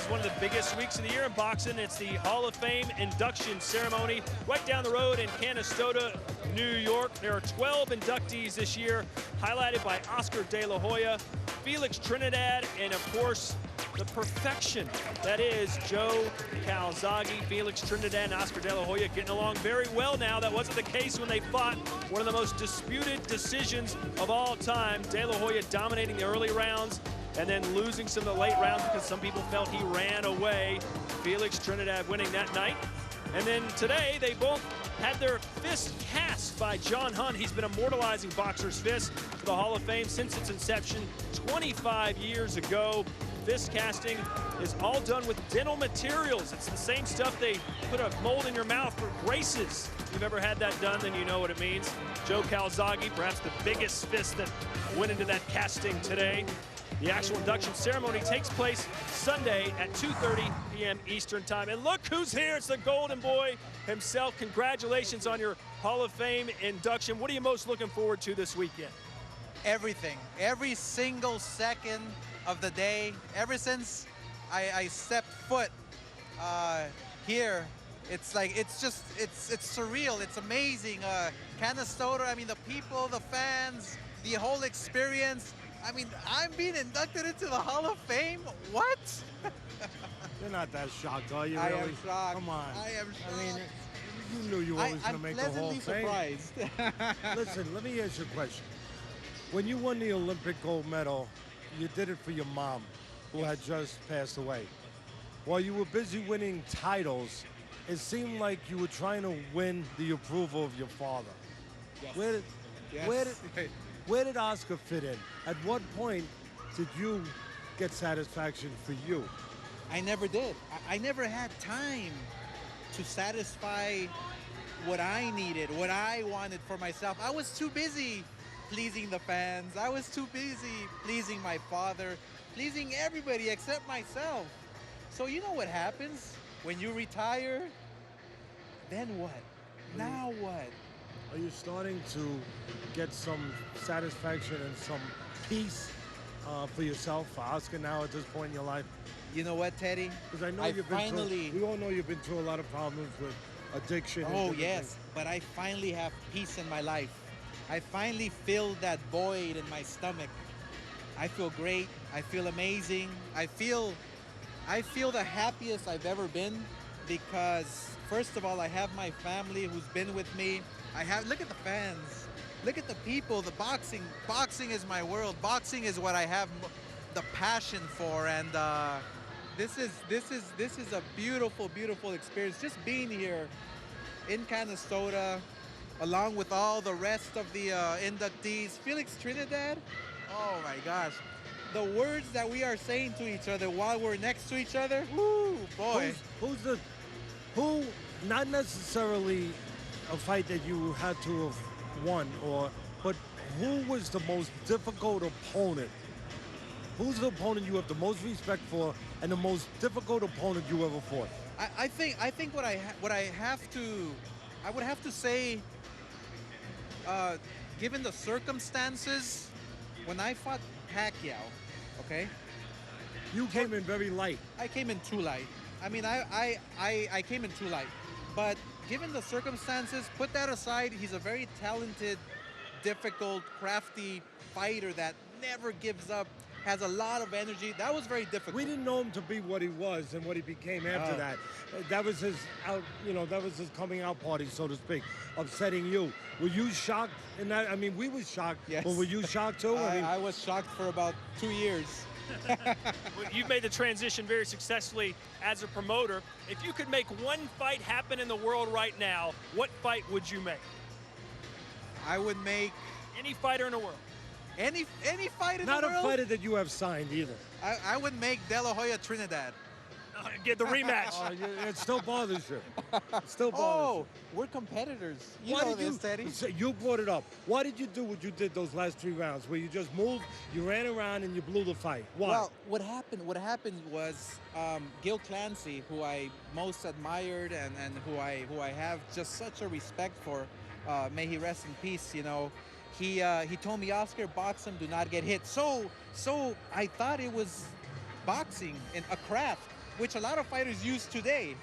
one of the biggest weeks of the year in boxing. It's the Hall of Fame induction ceremony right down the road in Canastota, New York. There are 12 inductees this year, highlighted by Oscar De La Hoya, Felix Trinidad, and of course, the perfection that is Joe Calzaghe. Felix Trinidad and Oscar De La Hoya getting along very well now. That wasn't the case when they fought one of the most disputed decisions of all time. De La Hoya dominating the early rounds and then losing some of the late rounds because some people felt he ran away. Felix Trinidad winning that night. And then today, they both had their fist cast by John Hunt. He's been immortalizing boxers' fists to the Hall of Fame since its inception 25 years ago. Fist casting is all done with dental materials. It's the same stuff they put a mold in your mouth for braces. If you've ever had that done, then you know what it means. Joe Calzaghe, perhaps the biggest fist that went into that casting today. The actual induction ceremony takes place Sunday at 2:30 p.m. Eastern time. And look who's here. It's the Golden Boy himself. Congratulations on your Hall of Fame induction. What are you most looking forward to this weekend? Everything. Every single second of the day. Ever since I stepped foot here, it's like, it's surreal. It's amazing. Canastota, I mean, the people, the fans, the whole experience. I mean, I'm being inducted into the Hall of Fame? What? You're not that shocked, are you, really? I am shocked. Come on. I am shocked. I mean, you knew you were always going to make the Hall of Fame. I'm pleasantly surprised. Listen, let me ask you a question. When you won the Olympic gold medal, you did it for your mom, who had just passed away. While you were busy winning titles, it seemed like you were trying to win the approval of your father. Yes. Where did Oscar fit in? At what point did you get satisfaction for you? I never did. I never had time to satisfy what I needed, what I wanted for myself. I was too busy pleasing the fans. I was too busy pleasing my father, pleasing everybody except myself. So you know what happens when you retire? Then what? Now what? Are you starting to get some satisfaction and some peace for yourself, for Oscar now at this point in your life? You know what, Teddy? Because I know we all know you've been through a lot of problems with addiction. Oh, yes, but I finally have peace in my life. I finally filled that void in my stomach. I feel great. I feel amazing. I feel the happiest I've ever been because, first of all, I have my family who's been with me. Look at the fans. Look at the people, the boxing. Boxing is my world. Boxing is what I have the passion for. And this is a beautiful, beautiful experience. Just being here in Canastota, along with all the rest of the inductees. Felix Trinidad, oh my gosh. The words that we are saying to each other while we're next to each other, woo, boy. Who, not necessarily a fight that you had to have won, but who was the most difficult opponent? Who's the opponent you have the most respect for and the most difficult opponent you ever fought? I think what I would have to say, given the circumstances, when I fought Pacquiao, okay? You came in very light. I came in too light. I mean, I came in too light. But given the circumstances, put that aside, he's a very talented, difficult, crafty fighter that never gives up, has a lot of energy. That was very difficult. We didn't know him to be what he was and what he became after that. That was his that was his coming out party, so to speak, upsetting you. Were you shocked in that? I mean, we were shocked, yes. But were you shocked too? I was shocked for about 2 years. You've made the transition very successfully as a promoter. If you could make one fight happen in the world right now, what fight would you make? I would make any fighter in the world. Any fight in the world? Not a fighter that you have signed either. I would make De La Hoya Trinidad. Get the rematch. It still bothers you. It still bothers you. We're competitors. You know this, Teddy. You brought it up. Why did you do what you did those last 3 rounds, where you just moved, you ran around, and you blew the fight? Why? Well, what happened was Gil Clancy, who I most admired and who I have just such a respect for, may he rest in peace, you know, he told me, Oscar, box him, do not get hit. So I thought it was boxing, a craft. which a lot of fighters use today.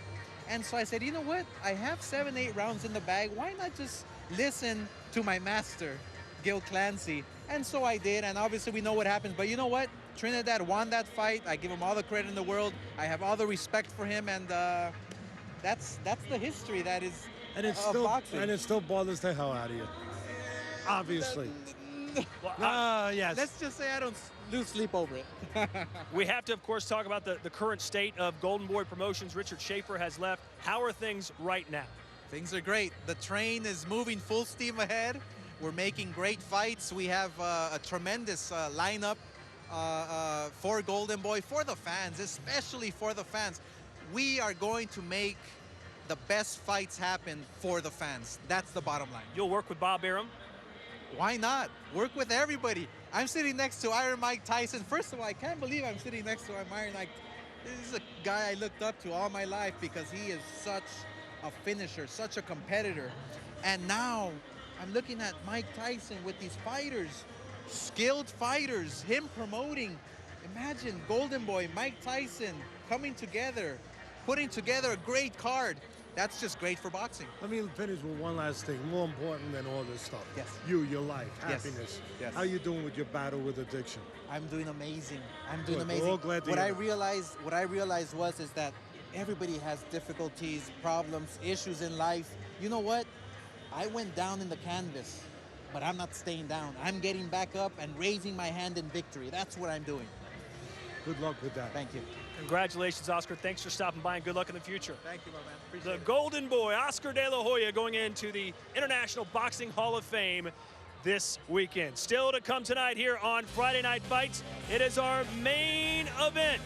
And so I said, you know what? I have 7, 8 rounds in the bag. Why not just listen to my master, Gil Clancy? And so I did, and obviously we know what happens. But you know what? Trinidad won that fight. I give him all the credit in the world. I have all the respect for him, and that's the history that is boxing. And it still bothers the hell out of you. Obviously. Well, yes. Let's just say I don't lose sleep over it. we have to, of course, talk about the current state of Golden Boy Promotions. Richard Schaefer has left. How are things right now? Things are great. The train is moving full steam ahead. We're making great fights. We have a tremendous lineup for Golden Boy, for the fans, especially for the fans. We are going to make the best fights happen for the fans. That's the bottom line. You'll work with Bob Arum? Why not? Work with everybody. I'm sitting next to Iron Mike Tyson. First of all, I can't believe I'm sitting next to Iron Mike. This is a guy I looked up to all my life because he is such a finisher, such a competitor. And now I'm looking at Mike Tyson with these fighters, skilled fighters, him promoting. Imagine Golden Boy, Mike Tyson coming together, putting together a great card. That's just great for boxing. Let me finish with one last thing, more important than all this stuff. Yes. You, your life, Yes. happiness. Yes. How you doing with your battle with addiction? I'm doing amazing. I'm doing Good. amazing. We're all glad to What hear I that. realized is that everybody has difficulties, problems, issues in life. You know what? I went down in the canvas, but I'm not staying down. I'm getting back up and raising my hand in victory. That's what I'm doing. Good luck with that. Thank you. Congratulations, Oscar. Thanks for stopping by, and good luck in the future. Thank you, my man. Appreciate The it. Golden Boy, Oscar De La Hoya, going into the International Boxing Hall of Fame this weekend. Still to come tonight here on Friday Night Fights, it is our main event.